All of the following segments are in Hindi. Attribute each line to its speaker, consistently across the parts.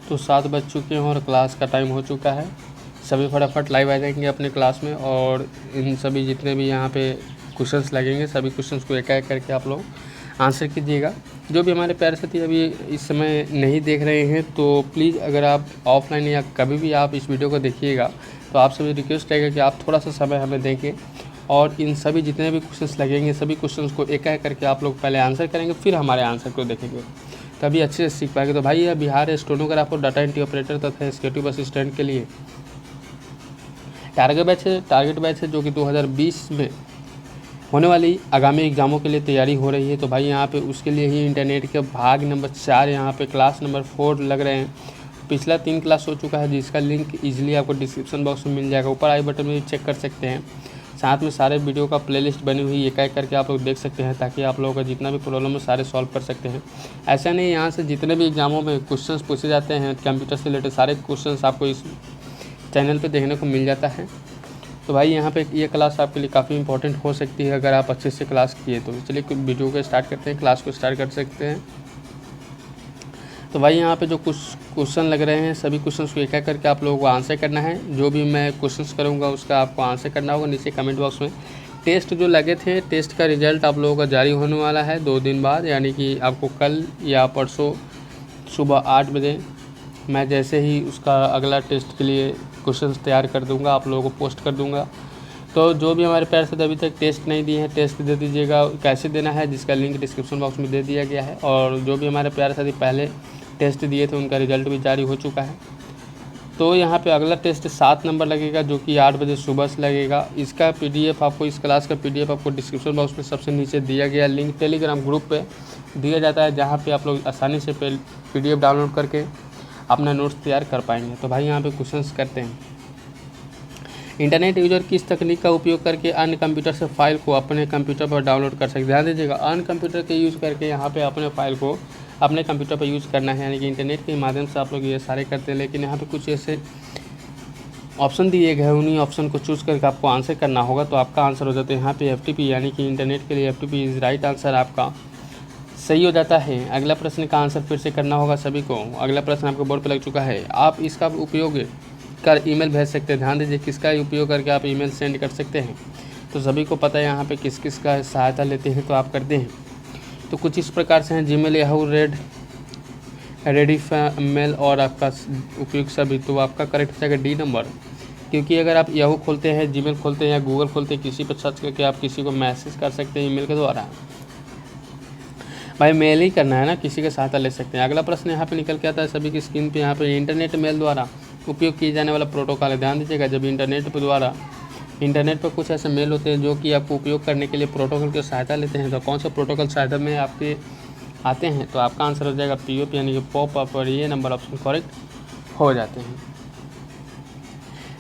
Speaker 1: तो 7 बज चुके हैं और क्लास का टाइम हो चुका है। सभी फटाफट लाइव आ जाएंगे अपने क्लास में और इन सभी जितने भी यहाँ पे क्वेश्चंस लगेंगे सभी क्वेश्चंस को एक एक करके आप लोग आंसर कीजिएगा। जो भी हमारे प्यारे साथी अभी इस समय नहीं देख रहे हैं तो प्लीज़ अगर आप ऑफलाइन या कभी भी आप इस वीडियो को देखिएगा तो आप सभी रिक्वेस्ट रहेगा कि आप थोड़ा सा समय हमें देंगे और इन सभी जितने भी क्वेश्चंस लगेंगे सभी क्वेश्चंस को एक एक करके आप लोग पहले आंसर करेंगे, फिर हमारे आंसर को देखेंगे, तभी अच्छे से सीख पाएंगे। तो भाई यह Bihar stenographer, data entry operator तथा एग्जीक्यूटिव असिस्टेंट के लिए टारगेट बैच है जो कि 2020 में होने वाली आगामी एग्ज़ामों के लिए तैयारी हो रही है। तो भाई यहाँ पे उसके लिए ही इंटरनेट के भाग नंबर 4 यहाँ पे क्लास नंबर 4 लग रहे हैं। पिछला 3 क्लास हो चुका है जिसका लिंक इजीली आपको डिस्क्रिप्शन बॉक्स में मिल जाएगा, ऊपर आई बटन में भी चेक कर सकते हैं। साथ में सारे वीडियो का प्लेलिस्ट बनी हुई एक एक करके आप लोग देख सकते हैं ताकि आप लोगों का जितना भी प्रॉब्लम है सारे सॉल्व कर सकते हैं। ऐसा नहीं, यहाँ से जितने भी एग्जामों में क्वेश्चंस पूछे जाते हैं कंप्यूटर से रिलेटेड सारे क्वेश्चंस आपको इस चैनल पे देखने को मिल जाता है। तो भाई यहाँ पे ये क्लास आपके लिए काफ़ी इंपॉर्टेंट हो सकती है अगर आप अच्छे से क्लास किए तो। चलिए वीडियो को स्टार्ट करते हैं, क्लास को स्टार्ट कर सकते हैं। तो भाई यहाँ पे जो कुछ क्वेश्चन लग रहे हैं सभी क्वेश्चंस को एक एक करके आप लोगों को आंसर करना है। जो भी मैं क्वेश्चंस करूँगा उसका आपको आंसर करना होगा नीचे कमेंट बॉक्स में। टेस्ट जो लगे थे, टेस्ट का रिजल्ट आप लोगों का जारी होने वाला है 2 दिन बाद, यानी कि आपको कल या परसों सुबह 8 बजे मैं जैसे ही उसका अगला टेस्ट के लिए क्वेश्चंस तैयार कर दूंगा आप लोगों को पोस्ट कर दूंगा। तो जो भी हमारे प्यारे साथी अभी तक टेस्ट नहीं दिए हैं टेस्ट दे दीजिएगा। कैसे देना है जिसका लिंक डिस्क्रिप्शन बॉक्स में दे दिया गया है। और जो भी हमारे प्यारे साथी पहले टेस्ट दिए थे उनका रिजल्ट भी जारी हो चुका है। तो यहाँ पे अगला टेस्ट 7 नंबर लगेगा जो कि 8 बजे सुबह से लगेगा। इसका PDF आपको, इस क्लास का PDF आपको डिस्क्रिप्शन बॉक्स में सबसे नीचे दिया गया लिंक टेलीग्राम ग्रुप पे दिया जाता है जहाँ पे आप लोग आसानी से PDF डाउनलोड करके अपना नोट्स तैयार कर पाएंगे। तो भाई यहाँ पे क्वेश्चंस करते हैं। इंटरनेट यूजर किस तकनीक का उपयोग करके अन्य कंप्यूटर से फाइल को अपने कंप्यूटर पर डाउनलोड कर सकते हैं। ध्यान दीजिएगा, अन्य कंप्यूटर के यूज़ करके यहाँ पे अपने फाइल को अपने कंप्यूटर पर यूज़ करना है, यानी कि इंटरनेट के माध्यम से आप लोग ये सारे करते हैं। लेकिन यहाँ पे कुछ ऐसे ऑप्शन दिए गए हैं, उन्हीं ऑप्शन को चूज़ करके आपको आंसर करना होगा। तो आपका आंसर हो जाता है यहाँ पे FTP, यानी कि इंटरनेट के लिए FTP इज़ राइट आंसर आपका सही हो जाता है। अगला प्रश्न का आंसर फिर से करना होगा सभी को। अगला प्रश्न आपको बोर्ड पर लग चुका है। आप इसका उपयोग कर ईमेल भेज सकते हैं। ध्यान दीजिए, किसका उपयोग करके आप ईमेल सेंड कर सकते हैं। तो सभी को पता है यहाँ पे किस किस का सहायता लेते हैं तो आप करते हैं। तो कुछ इस प्रकार से हैं जीमेल, याहू, रेडी मेल और आपका उपयोग सभी। तो आपका करेक्ट हो जाएगा D नंबर, क्योंकि अगर आप याहू खोलते हैं, जीमेल खोलते हैं या गूगल खोलते हैं, किसी पर सर्च करके आप किसी को मैसेज कर सकते हैं ईमेल के द्वारा। भाई मेल ही करना है ना, किसी का सहायता ले सकते हैं। अगला प्रश्न यहाँ पे निकल के आता है सभी की स्क्रीन पे। यहाँ पे इंटरनेट मेल द्वारा उपयोग किए जाने वाला प्रोटोकॉल है। ध्यान दीजिएगा, जब इंटरनेट पर कुछ ऐसे मेल होते हैं जो कि आपको उपयोग करने के लिए प्रोटोकॉल की सहायता लेते हैं। तो कौन सा प्रोटोकॉल सहायता में आपके आते हैं, तो आपका आंसर हो जाएगा POP, यानी कि पॉप अप, और ये नंबर ऑप्शन करेक्ट हो जाते हैं।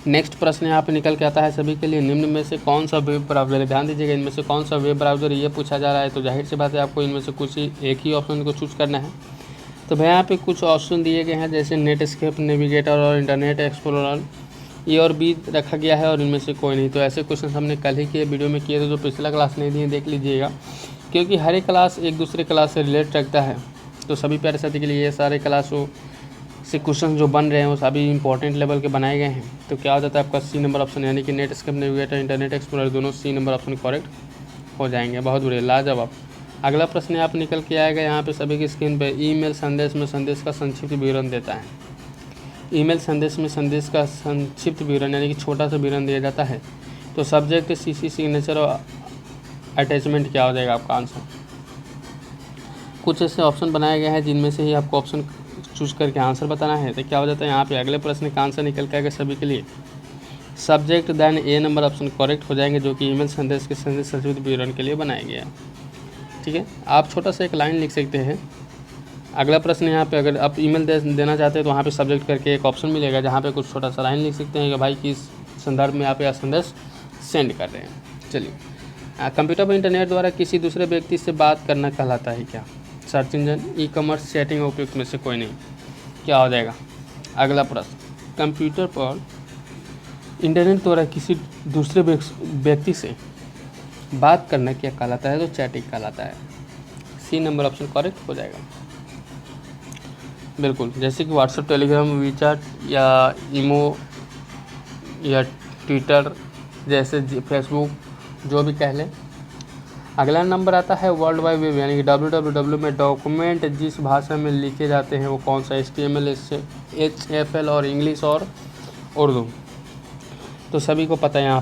Speaker 1: नेक्स्ट प्रश्न यहाँ पे निकल के आता है सभी के लिए, निम्न में से कौन सा वेब ब्राउज़र है। ध्यान दीजिएगा, इनमें से कौन सा वेब ब्राउज़र ये पूछा जा रहा है। तो जाहिर सी बात है आपको इनमें से कुछ ही एक ही ऑप्शन को चूज़ करना है। तो भाई यहाँ पे कुछ ऑप्शन दिए गए हैं जैसे नेटस्केप, नेविगेटर और इंटरनेट एक्सप्लोरर। ए और बी रखा गया है और इनमें से कोई नहीं। तो ऐसे क्वेश्चन हमने कल ही के वीडियो में किए थे, जो पिछला क्लास नहीं दिए देख लीजिएगा, क्योंकि हर एक क्लास एक दूसरे क्लास से रिलेट रखता है। तो सभी प्यारे साथी के लिए ये सारे क्लासों से क्वेश्चन जो बन रहे हैं वो सभी इंपॉर्टेंट लेवल के बनाए गए हैं। तो क्या हो जाता है आपका C नंबर ऑप्शन, यानी कि नेटस्केप, नेविगेटर, इंटरनेट एक्सप्लोरर दोनों C नंबर ऑप्शन करेक्ट हो जाएंगे। बहुत बढ़िया, लाजवाब। अगला प्रश्न यहाँ पर निकल के आएगा यहाँ पे सभी की स्क्रीन पे। ईमेल संदेश में संदेश का संक्षिप्त विवरण देता है। ईमेल संदेश में संदेश का संक्षिप्त विवरण, यानी कि छोटा सा विवरण दिया जाता है। तो सब्जेक्ट, CC, सिग्नेचर और अटैचमेंट क्या हो जाएगा आपका आंसर। कुछ ऐसे ऑप्शन बनाए गए हैं जिनमें से ही आपको ऑप्शन चूज़ करके आंसर बताना है। तो क्या हो जाता है यहाँ पे अगले प्रश्न का आंसर निकल के आएगा सभी के लिए subject, then A number option correct हो जाएंगे, जो कि ईमेल संदेश के संदेश संक्षिप्त विवरण के लिए बनाया गया। ठीक है, आप छोटा सा एक लाइन लिख सकते हैं। अगला प्रश्न यहाँ पे अगर आप ईमेल देना चाहते हैं तो वहाँ पे सब्जेक्ट करके एक ऑप्शन मिलेगा जहाँ पे कुछ छोटा सा लाइन लिख सकते हैं कि भाई किस संदर्भ में आप यह संदेश सेंड कर रहे हैं। चलिए, कंप्यूटर पर इंटरनेट द्वारा किसी दूसरे व्यक्ति से बात करना कहलाता है क्या। सर्च इंजन, ई-कॉमर्स, चैटिंग, उपयुक्त में से कोई नहीं। क्या हो जाएगा अगला प्रश्न, कंप्यूटर पर इंटरनेट द्वारा किसी दूसरे व्यक्ति से बात करना क्या कहलाता है। तो चैटिंग कहलाता है। C नंबर ऑप्शन करेक्ट हो जाएगा। बिल्कुल, जैसे कि व्हाट्सएप, टेलीग्राम, वीचैट या ईमो या ट्विटर जैसे फेसबुक जो भी कह लें। अगला नंबर आता है वर्ल्ड वाइड वेब यानी कि www में डॉक्यूमेंट जिस भाषा में लिखे जाते हैं वो कौन सा, HTML, HFL और इंग्लिश और उर्दू। तो सभी को पता है यहाँ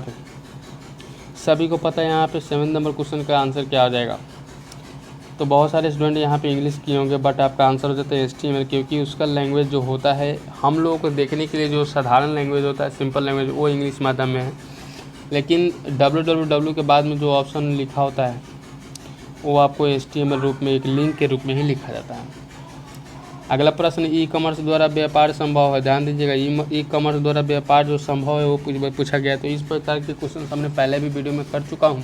Speaker 1: पे 7 नंबर क्वेश्चन का आंसर क्या आ जाएगा। तो बहुत सारे स्टूडेंट यहाँ पे इंग्लिश किए होंगे बट आपका आंसर हो जाता है HTML, क्योंकि उसका लैंग्वेज जो होता है हम लोगों को देखने के लिए जो साधारण लैंग्वेज होता है, सिंपल लैंग्वेज, वो इंग्लिश माध्यम में है, लेकिन www के बाद में जो ऑप्शन लिखा होता है वो आपको HTML रूप में एक लिंक के रूप में ही लिखा जाता है। अगला प्रश्न, ई कॉमर्स द्वारा व्यापार संभव है। ध्यान दीजिएगा, ई कॉमर्स द्वारा व्यापार जो संभव है वो पूछा गया है। तो इस प्रकार के क्वेश्चन हमने पहले भी वीडियो में कर चुका हूँ।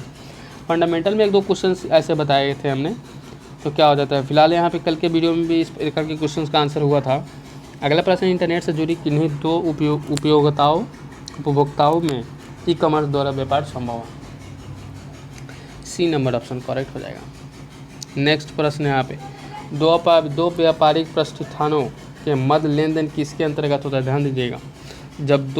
Speaker 1: फंडामेंटल में 1-2 क्वेश्चन ऐसे बताए थे हमने। तो क्या हो जाता है, फिलहाल यहाँ पे कल के वीडियो में भी इस प्रकार के क्वेश्चन का आंसर हुआ था। अगला प्रश्न, इंटरनेट से जुड़ी किन्हीं 2 उपभोक्ताओं में ई कॉमर्स द्वारा व्यापार संभव है। C नंबर ऑप्शन करेक्ट हो जाएगा। नेक्स्ट प्रश्न यहाँ पे, दो व्यापारिक प्रतिष्ठानों के मध्य लेन देन किसके अंतर्गत होता है। ध्यान दीजिएगा, जब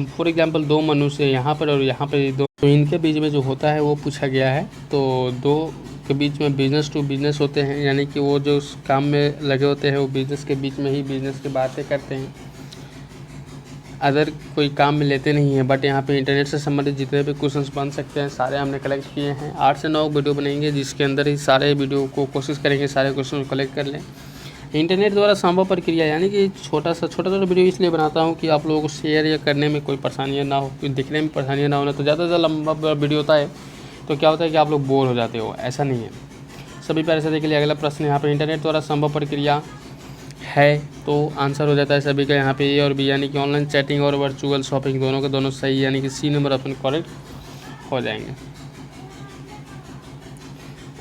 Speaker 1: फॉर एग्जांपल 2 मनुष्य यहाँ पर और यहाँ पर 2, तो इनके बीच में जो होता है वो पूछा गया है। तो 2 के बीच में बिजनेस टू बिजनेस होते हैं, यानी कि वो जो उस काम में लगे होते हैं वो बिजनेस के बीच में ही बिजनेस की बातें करते हैं, अदर कोई काम में लेते नहीं हैं। बट यहाँ पे इंटरनेट से संबंधित जितने भी क्वेश्चंस बन सकते हैं सारे हमने कलेक्ट किए हैं। 8 से 9 वीडियो बनेंगे जिसके अंदर ही सारे वीडियो को कोशिश करेंगे सारे क्वेश्चन कलेक्ट कर लें। इंटरनेट द्वारा संभव प्रक्रिया, यानी कि छोटा सा वीडियो इसलिए बनाता हूँ कि आप लोगों को शेयर या करने में कोई परेशानियाँ ना हो, कोई दिखने में परेशानियाँ ना होना। तो ज़्यादा से ज़्यादा लंबा वीडियो होता है तो क्या होता है कि आप लोग बोर हो जाते हो, ऐसा नहीं है। सभी प्यारे साथी के लिए अगला प्रश्न यहाँ पर, इंटरनेट द्वारा संभव प्रक्रिया है, तो आंसर हो जाता है सभी का यहाँ पे A और B, यानी कि ऑनलाइन चैटिंग और वर्चुअल शॉपिंग दोनों के दोनों सही, यानी कि C नंबर ऑप्शन करेक्ट हो जाएंगे।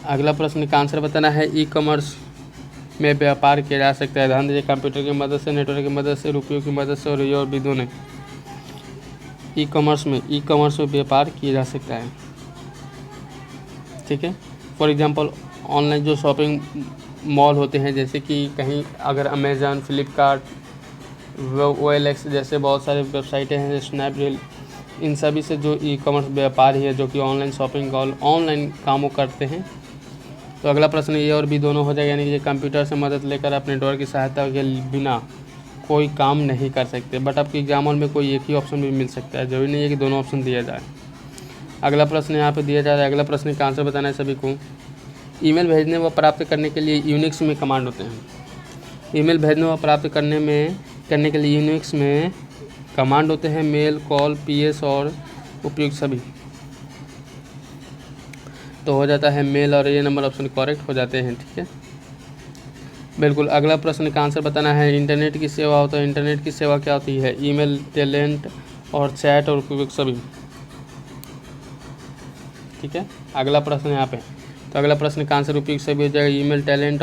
Speaker 1: अगला प्रश्न का आंसर बताना है, ई कॉमर्स में व्यापार किया जा सकता है। ध्यान दीजिए, कंप्यूटर की मदद से, नेटवर्क की मदद से, रुपयों की मदद से और A और B दोनों। ई कॉमर्स में व्यापार किया जा सकता है, ठीक है। फॉर एग्जांपल ऑनलाइन जो शॉपिंग मॉल होते हैं, जैसे कि कहीं अगर अमेज़न, फ्लिपकार्ट, OLX जैसे बहुत सारे वेबसाइटें हैं, स्नैपडील, इन सभी से जो ई कॉमर्स व्यापार ही है जो कि ऑनलाइन शॉपिंग और ऑनलाइन कामों करते हैं। तो अगला प्रश्न A और B दोनों हो जाएगा, यानी कि कंप्यूटर से मदद लेकर अपने नेटवर्क की सहायता के बिना कोई काम नहीं कर सकते। बट आपके एग्जाम हॉल में कोई एक ही ऑप्शन भी मिल सकता है, जरूरी नहीं है कि दोनों ऑप्शन दिया जाए। अगला प्रश्न यहाँ पे दिया जा रहा है, अगला प्रश्न का आंसर बताना है सभी को। ईमेल भेजने व प्राप्त करने के लिए यूनिक्स में कमांड होते हैं। ईमेल भेजने व प्राप्त करने के लिए यूनिक्स में कमांड होते हैं, मेल, कॉल, PS और उपयुक्त सभी। तो हो जाता है मेल और A नंबर ऑप्शन करेक्ट हो जाते हैं, ठीक है। बिल्कुल, अगला प्रश्न का आंसर बताना है, इंटरनेट की सेवा होता है। इंटरनेट की सेवा क्या होती है, ईमेल, टेलेंट और चैट और उपयुक्त सभी, ठीक है। अगला प्रश्न यहाँ पे, तो अगला प्रश्न का आंसर उपयुक्त सभी हो जाएगा। ईमेल, टेलेंट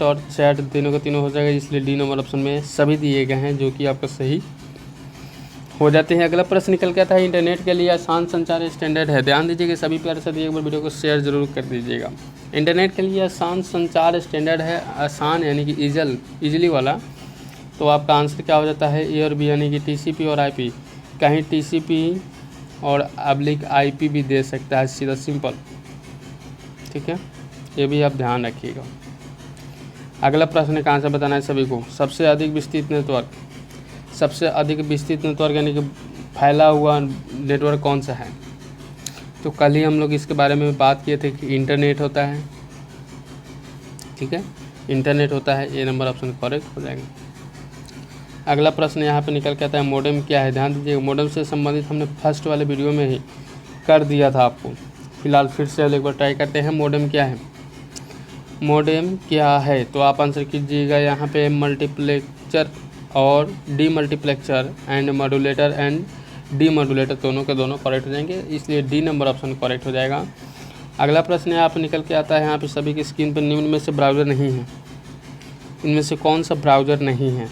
Speaker 1: और चैट तीनों के तीनों हो जाएगा, इसलिए D नंबर ऑप्शन में सभी दिए गए हैं जो कि आपका सही हो जाते हैं। अगला प्रश्न निकल के आता है, इंटरनेट के लिए आसान संचार स्टैंडर्ड है। ध्यान दीजिए कि सभी प्यारे साथी एक बार वीडियो को शेयर जरूर कर दीजिएगा। इंटरनेट के लिए आसान संचार स्टैंडर्ड है, आसान यानी कि ईजिली वाला। तो आपका आंसर क्या हो जाता है, A और B, यानी कि TCP और IP। कहीं TCP और IP भी दे सकता है, सीधा सिंपल, ठीक है। ये भी आप ध्यान रखिएगा। अगला प्रश्न का आंसर बताना है सभी को, सबसे अधिक विस्तृत नेटवर्क यानी कि फैला हुआ नेटवर्क कौन सा है। तो कल ही हम लोग इसके बारे में बात किए थे कि इंटरनेट होता है, ठीक है, इंटरनेट होता है। A नंबर ऑप्शन करेक्ट हो जाएगा। अगला प्रश्न यहाँ पे निकल के आता है, मॉडेम क्या है। ध्यान दीजिए, मॉडेम से संबंधित हमने फर्स्ट वाले वीडियो में ही कर दिया था आपको, फिलहाल फिर से एक बार ट्राई करते हैं। मॉडेम क्या है, मॉडेम क्या है, तो आप आंसर कीजिएगा यहाँ पे मल्टीप्लेक्सर और डीमल्टीप्लेक्सर एंड डीमॉड्यूलेटर दोनों के दोनों करेक्ट हो जाएंगे, इसलिए D नंबर ऑप्शन करेक्ट हो जाएगा। अगला प्रश्न यहाँ पे निकल के आता है, यहाँ पे सभी की स्क्रीन पर निम्न में से ब्राउज़र नहीं है, इनमें से कौन सा ब्राउज़र नहीं है।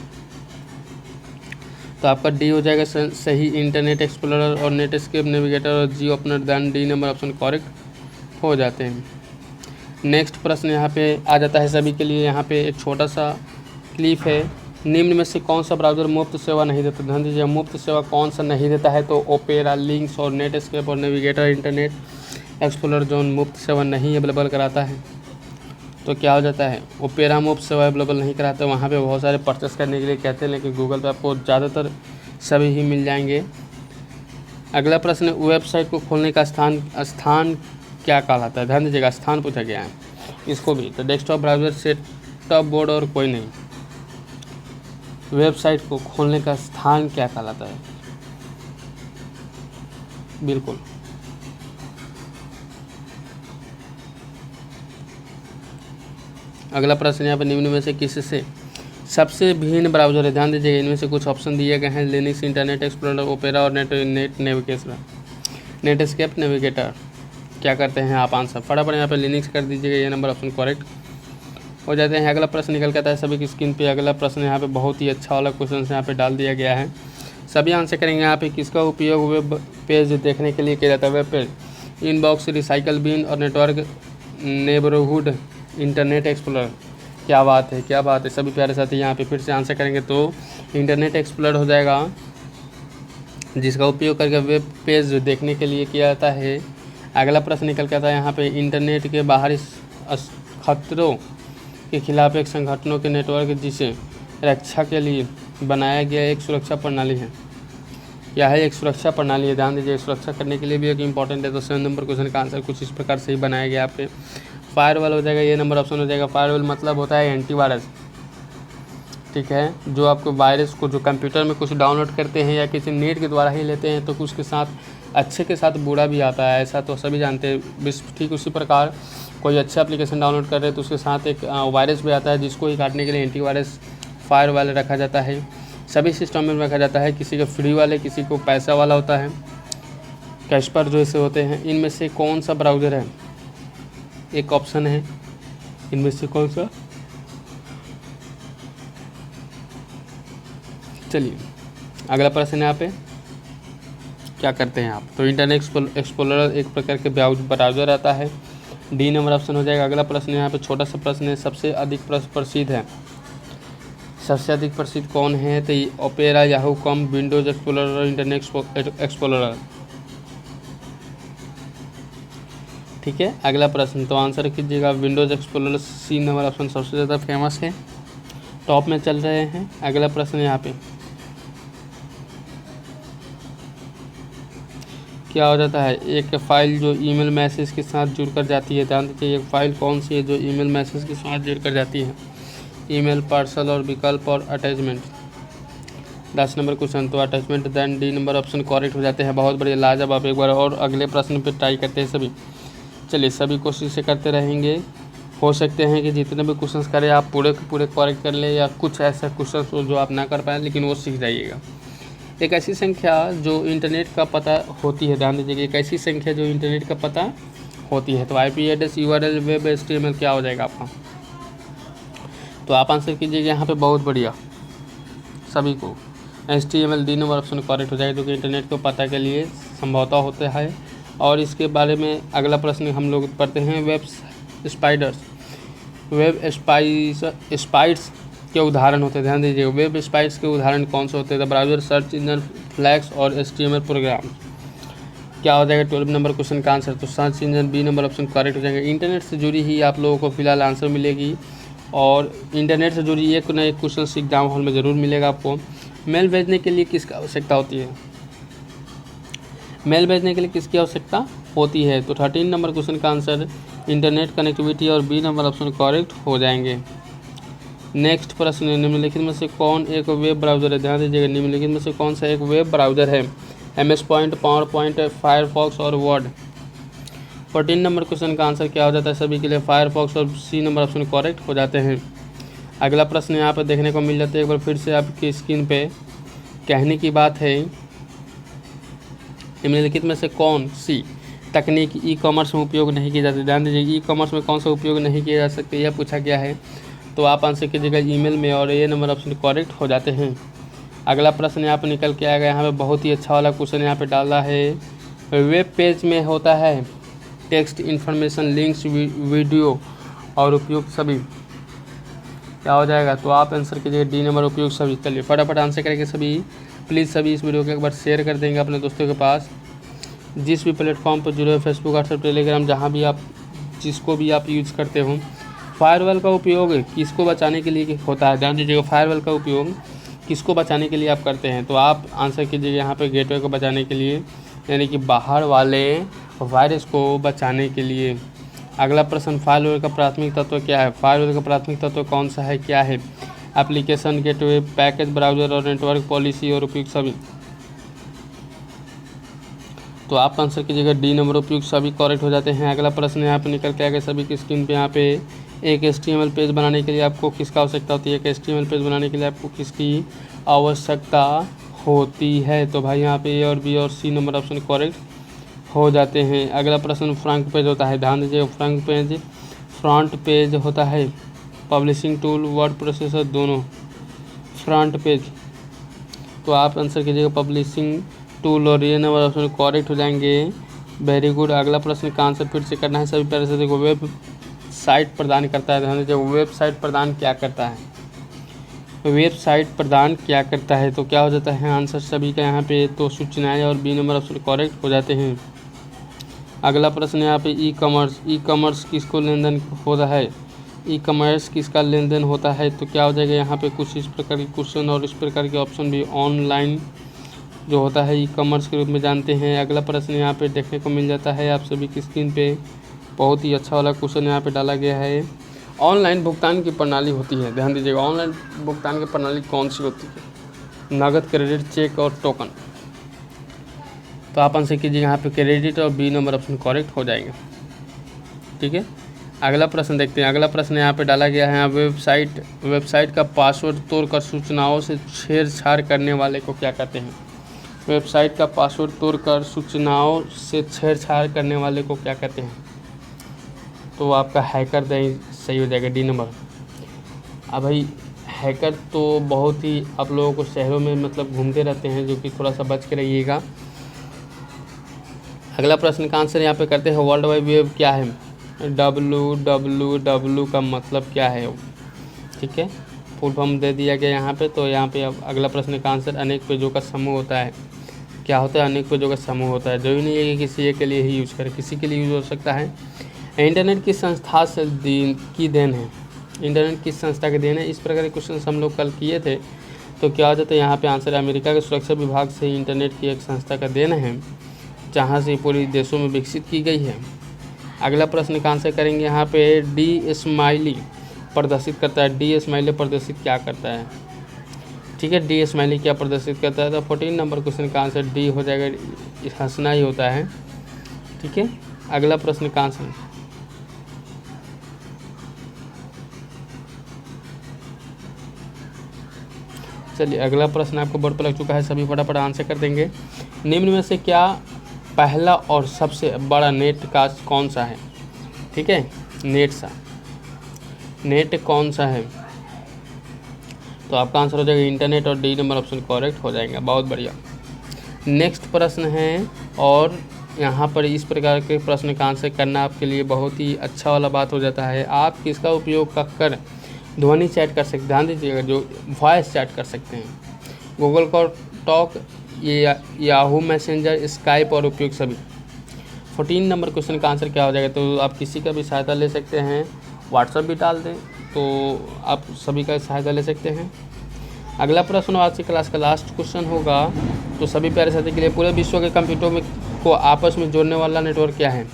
Speaker 1: तो आपका D हो जाएगा सही, इंटरनेट एक्सप्लोरर और नेटस्केप नेविगेटर और जी ओपनर। Then D number option correct हो जाते हैं। नेक्स्ट प्रश्न यहाँ पे आ जाता है सभी के लिए, यहाँ पे एक छोटा सा क्लिफ है। निम्न में से कौन सा ब्राउज़र मुफ्त सेवा नहीं देता? ध्यान दीजिए, मुफ्त सेवा कौन सा नहीं देता है? तो ओपेरा, लिंक्स और नेटस्केप और नेविगेटर इंटरनेट एक्सप्लोरर जो मुफ्त सेवा नहीं अवेलेबल कराता है। तो क्या हो जाता है? ओपेरा मुफ्त सेवा अवेलेबल नहीं कराता, वहाँ पे बहुत सारे परचेस करने के लिए कहते हैं, लेकिन गूगल पे आपको ज़्यादातर सभी ही मिल जाएंगे। अगला प्रश्न, वेबसाइट को खोलने का स्थान क्या कहलाता है? ध्यान दीजिएगा, स्थान पूछा गया है इसको भी। तो डेस्कटॉप, ब्राउज़र, सेटअप बोर्ड और कोई नहीं। वेबसाइट को खोलने का स्थान क्या कहलाता है? बिल्कुल अगला प्रश्न यहाँ पर, निम्न में से किससे सबसे भिन्न ब्राउज़र है? ध्यान दीजिएगा, इनमें से कुछ ऑप्शन दिए गए हैं, लिनक्स, इंटरनेट एक्सप्लोरर, ओपेरा और नेट नेविगेटर, नेटस्केप, नेविगेटर। क्या करते हैं आप आंसर? फटाफट यहाँ पे लिनक्स कर दीजिएगा, ये नंबर ऑप्शन करेक्ट हो जाते हैं। अगला प्रश्न निकल के आता है सभी की स्क्रीन पे। अगला प्रश्न यहाँ पे बहुत ही अच्छा वाला क्वेश्चन यहाँ पे डाल दिया गया है, सभी आंसर करेंगे। यहाँ पे किसका उपयोग वेब पेज देखने के लिए किया जाता है? Web page, inbox, recycle bin और नेटवर्क नेबरहुड, इंटरनेट एक्सप्लोरर। क्या बात है, क्या बात है सभी प्यारे साथी, यहाँ पे फिर से आंसर करेंगे तो इंटरनेट एक्सप्लोरर हो जाएगा, जिसका उपयोग करके वेब पेज देखने के लिए किया जाता है। अगला प्रश्न निकल के आता है यहाँ पे, इंटरनेट के बाहरी खतरों के खिलाफ एक संगठनों के नेटवर्क जिसे रक्षा के लिए बनाया गया एक सुरक्षा प्रणाली है। क्या है? एक सुरक्षा प्रणाली है। ध्यान दीजिए, सुरक्षा करने के लिए भी एक इंपॉर्टेंट है। तो 7 नंबर क्वेश्चन का आंसर कुछ इस प्रकार से ही बनाया गया यहाँ पे। फायरवॉल हो जाएगा, ये नंबर ऑप्शन हो जाएगा। फायरवॉल मतलब होता है एंटीवायरस, ठीक है, जो आपको वायरस को जो कंप्यूटर में कुछ डाउनलोड करते हैं या किसी नेट के द्वारा ही लेते हैं तो उसके साथ अच्छे के साथ बुरा भी आता है, ऐसा तो सभी जानते हैं। ठीक उसी प्रकार कोई अच्छा एप्लीकेशन डाउनलोड कर रहे हैं तो उसके साथ एक वायरस भी आता है, जिसको ही काटने के लिए एंटीवायरस फायरवॉल रखा जाता है। सभी सिस्टम में रखा जाता है, किसी का फ्री वाले, किसी को पैसा वाला होता है, कैशपर जो ऐसे होते हैं। इनमें से कौन सा ब्राउज़र है? एक ऑप्शन है, इनमें से कौन सा? चलिए अगला प्रश्न यहाँ पे, क्या करते हैं आप? तो इंटरनेट एक्सप्लोरर एक प्रकार के ब्राउज़र आता है, डी नंबर ऑप्शन हो जाएगा। अगला प्रश्न यहाँ पे छोटा सा प्रश्न है, सबसे अधिक प्रसिद्ध है, सबसे अधिक प्रसिद्ध कौन है? तो Opera, Yahoo com, Windows Explorer, Internet Explorer, ठीक है। अगला प्रश्न तो आंसर कीजिएगा, Windows Explorer, C number option सबसे ज़्यादा फेमस है, टॉप में चल रहे हैं। अगला प्रश्न यहाँ पे क्या हो जाता है? एक फ़ाइल जो ईमेल मैसेज के साथ जुड़कर जाती है। ध्यान दीजिए, एक फ़ाइल कौन सी है जो ईमेल मैसेज के साथ जुड़कर जाती है? ईमेल, पार्सल और विकल्प और अटैचमेंट। 10 नंबर क्वेश्चन तो attachment, then D number option correct हो जाते हैं। बहुत बढ़िया, लाजवाब। एक बार और अगले प्रश्न पे ट्राई करते हैं सभी। चलिए सभी कोशिश से करते रहेंगे, हो सकते हैं कि जितने भी क्वेश्चंस करें आप पूरे के पूरे करेक्ट कर लें, या कुछ ऐसा क्वेश्चन हो जो आप ना कर पाएँ, लेकिन वो सीख जाइएगा। एक ऐसी संख्या जो इंटरनेट का पता होती है, ध्यान दीजिएगा, एक ऐसी संख्या जो इंटरनेट का पता होती है। तो IP address, URL, web HTML क्या हो जाएगा आपका? तो आप आंसर कीजिएगा यहाँ पे। बहुत बढ़िया सभी को, HTML, D number option correct हो जाएगा, जो कि इंटरनेट को पता के लिए संभवतः होता है। और इसके बारे में अगला प्रश्न हम लोग पढ़ते हैं, वेब स्पाइडर्स। वेब स्पाइड्स के उदाहरण होते हैं। ध्यान दीजिएगा, वेब स्पाइड्स के उदाहरण कौन से होते हैं? ब्राउज़र, सर्च इंजन, फ्लैक्स और HTML प्रोग्राम। क्या हो जाएगा 12 नंबर क्वेश्चन का आंसर? तो search engine, B number option correct हो जाएगा। इंटरनेट से जुड़ी ही आप लोगों को फिलहाल आंसर मिलेगी, और इंटरनेट से जुड़ी एक न एक क्वेश्चन एग्जाम हॉल में ज़रूर मिलेगा आपको। मेल भेजने के लिए किसकी आवश्यकता होती है? मेल भेजने के लिए किसकी आवश्यकता होती है? तो 13 नंबर क्वेश्चन का आंसर इंटरनेट कनेक्टिविटी और बी नंबर ऑप्शन करेक्ट हो जाएंगे। नेक्स्ट प्रश्न, निम्नलिखित में से कौन एक वेब ब्राउज़र है? ध्यान दीजिएगा, निम्नलिखित में से कौन सा एक वेब ब्राउज़र है? MS point, power point, Firefox और वर्ड। 14 नंबर क्वेश्चन का आंसर क्या हो जाता है सभी के लिए? फायरफॉक्स और सी नंबर ऑप्शन करेक्ट हो जाते हैं। अगला प्रश्न यहाँ पर देखने को मिल जाता है, एक बार फिर से आपकी स्क्रीन पे। कहने की बात है, निम्नलिखित में से कौन सी तकनीक ई-कॉमर्स में उपयोग नहीं की जाती? ध्यान दीजिए, ई-कॉमर्स में कौन सा उपयोग नहीं किया जा सकता, यह पूछा गया है। तो आप आंसर कीजिएगा ईमेल में, और ये नंबर ऑप्शन करेक्ट हो जाते हैं। अगला प्रश्न यहाँ पर निकल के आएगा, यहाँ पे बहुत ही अच्छा वाला क्वेश्चन यहाँ पे डाला है। वेब पेज में होता है टेक्स्ट, इन्फॉर्मेशन, लिंक्स, वीडियो और उपयुक्त सभी क्या हो जाएगा, तो आप आंसर कीजिएगा डी नंबर उपयुक्त सभी। चलिए फटाफट आंसर करेंगे सभी। प्लीज़ सभी इस वीडियो को एक बार शेयर कर देंगे अपने दोस्तों के पास। जिस भी प्लेटफॉर्म पर जुड़े हो, फेसबुक, व्हाट्सएप, टेलीग्राम, जहाँ भी आप जिसको भी आप यूज़ करते हो। फायरवॉल का उपयोग किसको बचाने के लिए होता है, ध्यान दीजिएगा। फायरवॉल का उपयोग किसको बचाने के लिए आप करते हैं, तो आप आंसर कीजिएगा यहाँ पे गेटवे को बचाने के लिए, यानी कि बाहर वाले वायरस को बचाने के लिए। अगला प्रश्न, फायरवॉल का प्राथमिक तत्व क्या है। फायरवॉल का प्राथमिक तत्व कौन सा है, क्या है। एप्लीकेशन, गेटवे, पैकेज, ब्राउज़र और नेटवर्क पॉलिसी और उपयुक्त सभी। तो आप आंसर कीजिएगा डी नंबर उपयुक्त सभी करेक्ट हो जाते हैं। अगला प्रश्न यहाँ पे निकल के आएगा सभी की स्क्रीन पे। यहाँ पे एक HTML पेज बनाने के लिए आपको किसका आवश्यकता होती है। एक HTML पेज बनाने के लिए आपको किसकी आवश्यकता होती है, तो भाई यहाँ पे ए और बी और सी नंबर ऑप्शन करेक्ट हो जाते हैं। अगला प्रश्न, फ्रंट पेज होता है, ध्यान दीजिएगा। फ्रंट पेज होता है पब्लिशिंग टूल, वर्ड प्रोसेसर, दोनों। फ्रंट पेज, तो आप आंसर कीजिएगा पब्लिशिंग टूल और ये नंबर ऑप्शन करेक्ट हो जाएंगे। Very good. अगला प्रश्न का आंसर फिर से करना है सभी पैर से। देखो, वेबसाइट प्रदान करता है, ध्यान दीजिए। वेबसाइट प्रदान क्या करता है, वेबसाइट प्रदान क्या करता है, तो क्या हो जाता है आंसर सभी का यहाँ पे, तो सूचनाएं और बी नंबर ऑप्शन करेक्ट हो जाते हैं। अगला प्रश्न यहाँ पे ई कॉमर्स किसको लेन देन होता है। ई कॉमर्स किसका लेन देन होता है, तो क्या हो जाएगा यहाँ पे कुछ इस प्रकार के क्वेश्चन और इस प्रकार के ऑप्शन भी ऑनलाइन जो होता है ई कॉमर्स के रूप में जानते हैं। अगला प्रश्न यहाँ पे देखने को मिल जाता है आप सभी की स्क्रीन पे, बहुत ही अच्छा वाला क्वेश्चन यहाँ पे डाला गया है। ऑनलाइन भुगतान की प्रणाली होती है, ध्यान दीजिएगा। ऑनलाइन भुगतान की प्रणाली कौन सी होती है, नगद, क्रेडिट, चेक और टोकन। तो आप आंसर कीजिए यहाँ पे क्रेडिट और बी नंबर ऑप्शन करेक्ट हो जाएंगे, ठीक है। अगला प्रश्न देखते हैं। अगला प्रश्न यहाँ पे डाला गया है, वेबसाइट का पासवर्ड तोड़कर सूचनाओं से छेड़छाड़ करने वाले को क्या कहते हैं। वेबसाइट का पासवर्ड तोड़कर सूचनाओं से छेड़छाड़ करने वाले को क्या कहते हैं, तो आपका हैकर सही हो जाएगा, डी नंबर। अब भाई हैकर तो बहुत ही आप लोगों को शहरों में मतलब घूमते रहते हैं, जो कि थोड़ा सा बच के रहिएगा। अगला प्रश्न का आंसर यहाँ पे करते हैं, वर्ल्ड वाइड वेब क्या है। www का मतलब क्या है, ठीक है, फुल फॉर्म दे दिया गया यहाँ पे। तो यहाँ पे अब अगला प्रश्न का आंसर अनेक पेजों का समूह होता है। क्या होता है, अनेक पेजों का समूह होता है। जो ही नहीं है कि किसी एक के लिए ही यूज करें, किसी के लिए यूज हो सकता है। इंटरनेट की संस्था से की देन है, इंटरनेट किस संस्था की देन है। इस प्रकार के क्वेश्चन हम लोग कल किए थे। तो क्या हो जाता है यहाँ पे आंसर, अमेरिका के सुरक्षा विभाग से इंटरनेट की एक संस्था का देन है, जहाँ से पूरे देशों में विकसित की गई है। अगला प्रश्न का आंसर करेंगे यहाँ पे, डी स्माइली प्रदर्शित करता है। डी स्माइली प्रदर्शित क्या करता है, ठीक है, डी स्माइली क्या प्रदर्शित करता है। तो 14 नंबर क्वेश्चन का आंसर डी हो जाएगा, हंसना ही होता है, ठीक है। अगला प्रश्न का आंसर, चलिए अगला प्रश्न आपको बोर्ड पर लग चुका है, सभी फटाफट आंसर कर देंगे। निम्न में से क्या पहला और सबसे बड़ा नेट का कौन सा है, ठीक है, नेट कौन सा है, तो आपका आंसर हो जाएगा इंटरनेट और डी नंबर ऑप्शन करेक्ट हो जाएगा, बहुत बढ़िया। नेक्स्ट प्रश्न है, और यहाँ पर इस प्रकार के प्रश्न का आंसर करना आपके लिए बहुत ही अच्छा वाला बात हो जाता है। आप किसका उपयोग कर ध्वनि चैट कर सकते, ध्यान दीजिएगा, जो वॉइस चैट कर सकते हैं। गूगल कॉल, टॉक, ये याहू मैसेंजर, स्काइप और उपयोग सभी। 14 नंबर क्वेश्चन का आंसर क्या हो जाएगा, तो आप किसी का भी सहायता ले सकते हैं, व्हाट्सएप भी डाल दें तो आप सभी का सहायता ले सकते हैं। अगला प्रश्न आज की क्लास का लास्ट क्वेश्चन होगा, तो सभी प्यारे साथी के लिए, पूरे विश्व के कंप्यूटर को आपस में जोड़ने वाला नेटवर्क क्या है।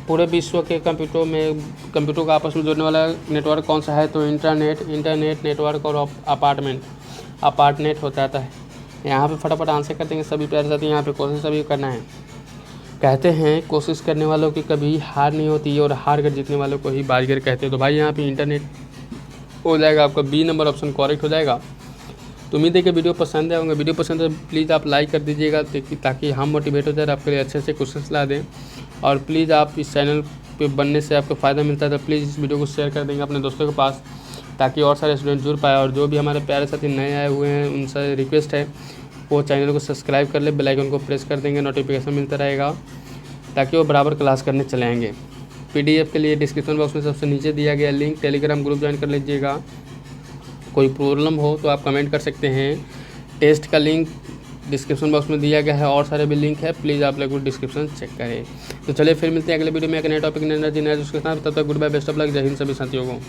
Speaker 1: पूरे विश्व के कंप्यूटर को आपस में जोड़ने वाला नेटवर्क कौन सा है, तो इंटरनेट नेटवर्क और अपार्टनेट होता है। यहाँ पे फटाफट आंसर कर देंगे सभी प्यारे साथी। यहाँ पे कोशिश अभी करना है। कहते हैं कोशिश करने वालों की कभी हार नहीं होती और हार कर जीतने वालों को ही बाजीगर कहते हैं। तो भाई यहाँ पे इंटरनेट हो जाएगा आपका, बी नंबर ऑप्शन करेक्ट हो जाएगा। तो उम्मीद है कि वीडियो पसंद आए होंगे। वीडियो पसंद है प्लीज़ आप लाइक कर दीजिएगा, ताकि हम मोटिवेट हो जाए, आपके लिए अच्छे क्वेश्चन ला दें। और प्लीज़ आप इस चैनल पे बनने से आपको फ़ायदा मिलता है, तो प्लीज़ इस वीडियो को शेयर कर देंगे अपने दोस्तों के पास, ताकि और सारे स्टूडेंट जुड़ पाए। और जो भी हमारे प्यारे साथी नए आए हुए हैं, उनसे रिक्वेस्ट है वो चैनल को सब्सक्राइब कर ले, बेल आइकन को प्रेस कर देंगे, नोटिफिकेशन मिलता रहेगा, ताकि वो बराबर क्लास करने चले आएंगे। PDF के लिए डिस्क्रिप्शन बॉक्स में सबसे नीचे दिया गया लिंक, टेलीग्राम ग्रुप ज्वाइन कर लीजिएगा। कोई प्रॉब्लम हो तो आप कमेंट कर सकते हैं। टेस्ट का लिंक डिस्क्रिप्शन बॉक्स में दिया गया है, और सारे भी लिंक है, प्लीज़ आप लोग डिस्क्रिप्शन चेक करें। तो चलिए फिर मिलते हैं अगले वीडियो में एक नए टॉपिक नए जिन्हें उसके साथ। तब तक good bye, best of luck, जय हिंद सभी साथियों को।